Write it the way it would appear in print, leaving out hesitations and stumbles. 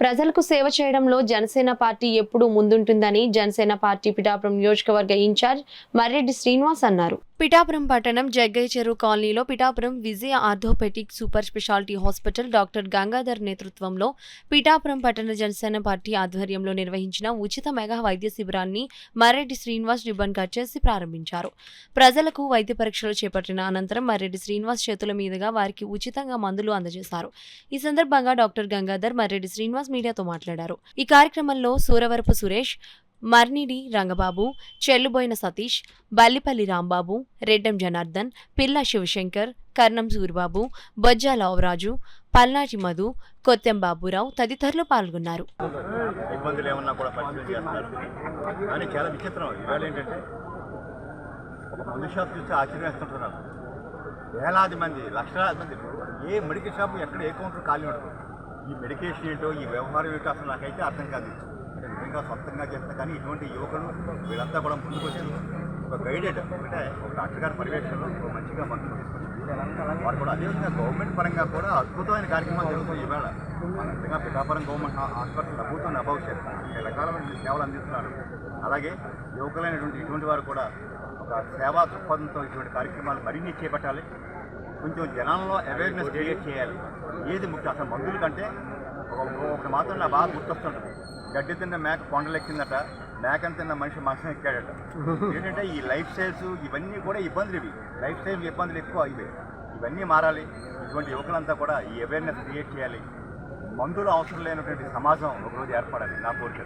ప్రజలకు సేవ చేయడంలో జనసేన పార్టీ ఎప్పుడూ ముందుంటుందని జనసేన పార్టీ పిఠాపురం నియోజకవర్గ ఇన్ఛార్జ్ మర్రెడ్డి శ్రీనివాస్ అన్నారు. పిఠాపురం పట్టణం జగ్గయ్య చెరువు కాలనీలో Pithapuram Vijaya orthopaedic super speciality hospital doctor Gangadhar నేతృత్వంలో పిఠాపురం పట్టణ జనసేన పార్టీ ఆధ్వర్యంలో నిర్వహించిన ఉచిత మెగా వైద్య శిబిరాన్ని మర్రెడ్డి శ్రీనివాస్ రిబ్బన్ కట్ చేసి ప్రారంభించారు. ప్రజలకు వైద్య పరీక్షలు చేపట్టిన అనంతరం మర్రెడ్డి శ్రీనివాస్ చేతుల మీదుగా వారికి ఉచితంగా మందులు అందజేశారు. ఈ సందర్భంగా డాక్టర్ గంగాధర్ మర్రెడ్డి శ్రీనివాస్ మీడియాతో మాట్లాడారు. ఈ కార్యక్రమంలో సూరవరపు సురేష్, మర్నిడి రంగబాబు, చెల్లుబోయిన సతీష్, బల్లిపల్లి రాంబాబు, రెడ్డం జనార్దన్, పిల్ల శివశంకర్, కర్ణం సూరిబాబు, బొజ్జా లావరాజు, పల్నాటి మధు, కొత్తెం బాబురావు తదితరులు పాల్గొన్నారు. ఇబ్బందులు ఏమన్నా కూడా పరిశీలన చేస్తున్నారు. కానీ చాలా విచిత్రం ఇవాళ ఏంటంటే మందు షాప్ చూస్తే ఆశ్చర్యం వేస్తుంటున్నారు. వేలాది మంది, లక్షలాది మంది ఏ మెడికల్ షాపు ఎక్కడ ఏ కౌంటర్ ఖాళీ ఉండదు. ఈ మెడికేషన్ ఏంటో ఈ వ్యవహారం ఏంటో అసలు నాకైతే అర్థం కాదు. నిజంగా సొంతంగా చేస్తా కానీ ఇటువంటి యువకులు వీళ్ళంతా కూడా ముందుకు వచ్చి ఒక గైడెడ్ అంటే ఒక డాక్టర్ గారి పర్యవేక్షణలో ఒక మంచిగా మందులు తీసుకొచ్చి వారు కూడా అదేవిధంగా గవర్నమెంట్ పరంగా కూడా అద్భుతమైన కార్యక్రమాలు జరుగుతాయి. ఈవేళ నిజంగా పిఠాపురం గవర్నమెంట్ హాస్పిటల్ ప్రభుత్వం భవిష్యత్తు రకాలమైన సేవలు అందిస్తున్నారు. అలాగే యువకులైనటువంటి ఇటువంటి వారు కూడా ఒక సేవా దృక్పథంతో ఇటువంటి కార్యక్రమాలు మరిన్ని చేపట్టాలి. కొంచెం జనాల్లో అవేర్నెస్ క్రియేట్ చేయాలి. ఏది ముఖ్యం అసలు మందుల కంటే ఒక మాత్రం నా బాగా గుర్తొస్తుంటుంది. గడ్డి తిన్న మేక కొండలెక్కిందట, మేకను తిన్న మనిషి మనసం ఎక్కాడట. ఏంటంటే ఈ లైఫ్ స్టైల్స్ ఇవన్నీ కూడా ఇబ్బందులు. ఇవి లైఫ్ స్టైల్ ఇబ్బందులు ఎక్కువ. ఇవన్నీ మారాలి. ఇటువంటి యువకులంతా కూడా ఈ అవేర్నెస్ క్రియేట్ చేయాలి. మందులు అవసరం లేనటువంటి సమాజం ఒకరోజు ఏర్పడాలి నా కోరిక.